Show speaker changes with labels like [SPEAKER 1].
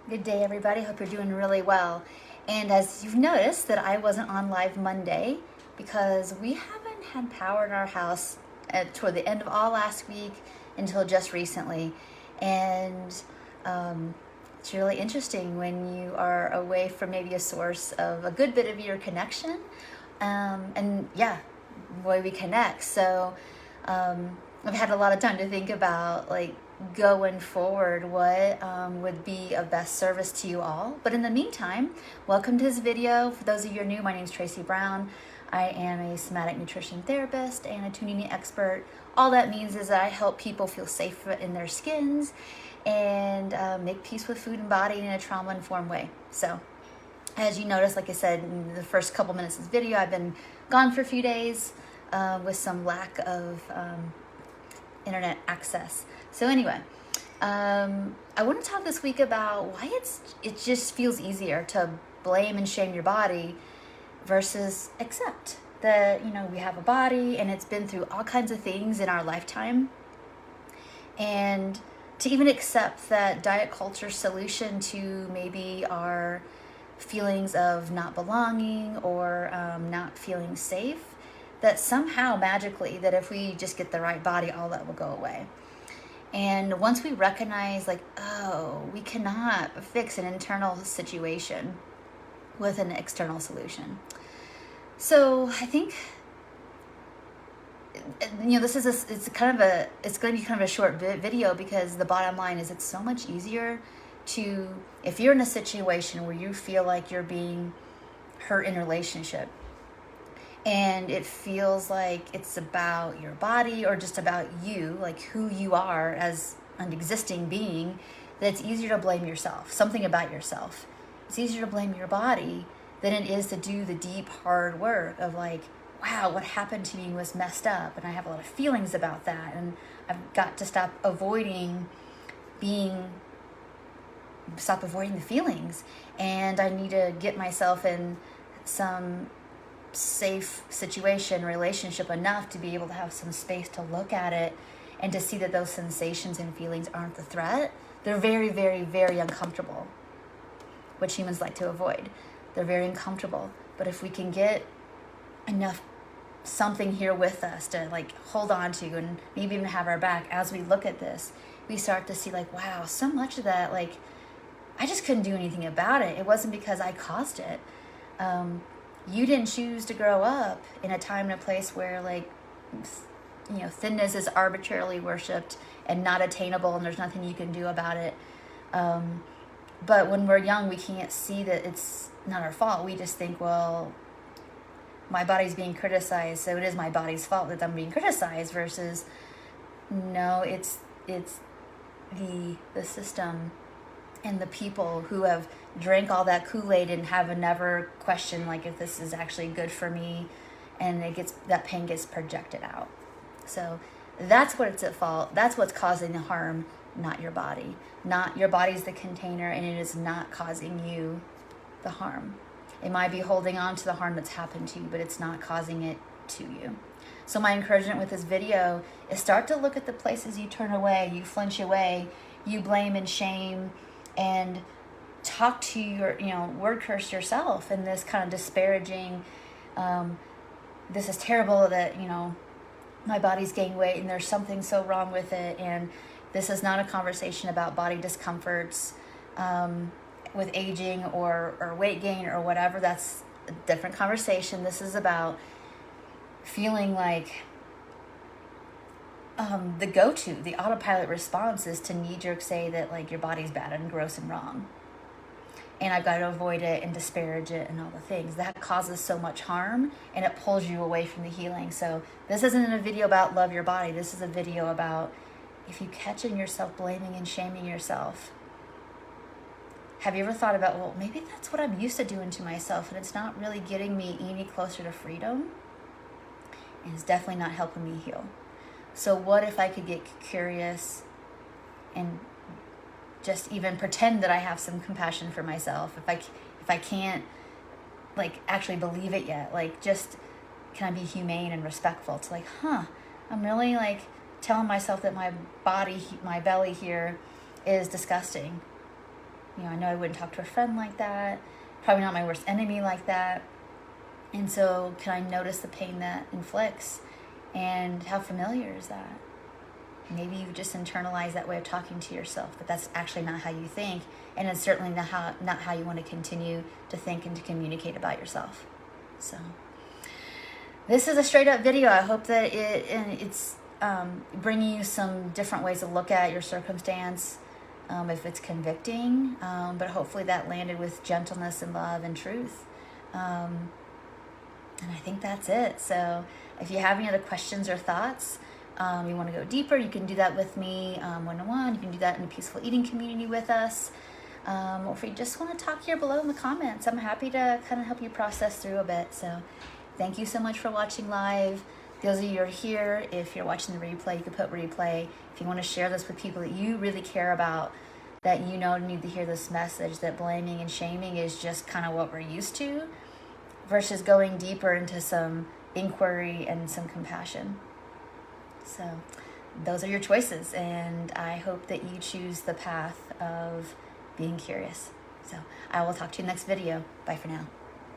[SPEAKER 1] Good day, everybody. Hope you're doing really well. And as you've noticed that I wasn't on live Monday because we haven't had power in our house toward the end of all last week until just recently. And it's really interesting when you are away from maybe a source of a good bit of your connection. And yeah, the way we connect. So I've had a lot of time to think about going forward what would be of best service to you all. But in the meantime, welcome to this video. For those of you who are new, my name is Tracy Brown. I am a somatic nutrition therapist and a tuning expert. All that means is that I help people feel safe in their skins and make peace with food and body in a trauma-informed way. So as you notice, like I said in the first couple minutes of this video, I've been gone for a few days with some lack of internet access. So anyway, I want to talk this week about why it just feels easier to blame and shame your body versus accept that, we have a body and it's been through all kinds of things in our lifetime. And to even accept that diet culture solution to maybe our feelings of not belonging or not feeling safe, that somehow magically that if we just get the right body, all that will go away. And once we recognize we cannot fix an internal situation with an external solution. So I think, it's going to be kind of a short video because the bottom line is it's so much easier to, if you're in a situation where you feel like you're being hurt in a relationship, and it feels like it's about your body or just about you, like who you are as an existing being, that it's easier to blame yourself, something about yourself. It's easier to blame your body than it is to do the deep, hard work of wow, what happened to me was messed up, and I have a lot of feelings about that, and I've got to stop avoiding the feelings, and I need to get myself in some safe situation, relationship enough to be able to have some space to look at it and to see that those sensations and feelings aren't the threat. They're very, very, very uncomfortable, which humans like to avoid. They're very uncomfortable. But if we can get enough something here with us to hold on to and maybe even have our back as we look at this, we start to see wow, so much of that, I just couldn't do anything about it. It wasn't because I caused it. You didn't choose to grow up in a time and a place where thinness is arbitrarily worshipped and not attainable, and there's nothing you can do about it. But when we're young, we can't see that it's not our fault. We just think, well, my body's being criticized, so it is my body's fault that I'm being criticized, versus no, it's the system and the people who have drank all that Kool-Aid and have never questioned if this is actually good for me, and that pain gets projected out. So that's what it's at fault. That's what's causing the harm, not your body. Not your body's the container, and it is not causing you the harm. It might be holding on to the harm that's happened to you, but it's not causing it to you. So my encouragement with this video is start to look at the places you turn away, you flinch away, you blame and shame, and talk to your, word curse yourself in this kind of disparaging, this is terrible that, my body's gained weight and there's something so wrong with it. And this is not a conversation about body discomforts with aging or weight gain or whatever. That's a different conversation. This is about feeling the go-to, the autopilot response is to knee-jerk say that your body's bad and gross and wrong, and I've got to avoid it and disparage it and all the things. That causes so much harm, and it pulls you away from the healing. So this isn't a video about love your body. This is a video about if you catch in yourself blaming and shaming yourself, have you ever thought about, well, maybe that's what I'm used to doing to myself, and it's not really getting me any closer to freedom, and it's definitely not helping me heal. So what if I could get curious and just even pretend that I have some compassion for myself? If I can't actually believe it yet, just can I be humane and respectful to I'm really telling myself that my body, my belly here is disgusting. I know I wouldn't talk to a friend like that, probably not my worst enemy like that. And so can I notice the pain that inflicts, and how familiar is that? Maybe you just internalize that way of talking to yourself, but that's actually not how you think, and it's certainly not how you want to continue to think and to communicate about yourself. So this is a straight up video. I hope that it's bringing you some different ways to look at your circumstance, if it's convicting, but hopefully that landed with gentleness and love and truth. And I think that's it. So if you have any other questions or thoughts, you want to go deeper, you can do that with me one-on-one. You can do that in a peaceful eating community with us. Or if you just want to talk here below in the comments, I'm happy to kind of help you process through a bit. So thank you so much for watching live. Those of you who are here, if you're watching the replay, you can put replay. If you want to share this with people that you really care about, that you know need to hear this message, that blaming and shaming is just kind of what we're used to, versus going deeper into some inquiry and some compassion. So those are your choices, and I hope that you choose the path of being curious. So I will talk to you next video. Bye for now.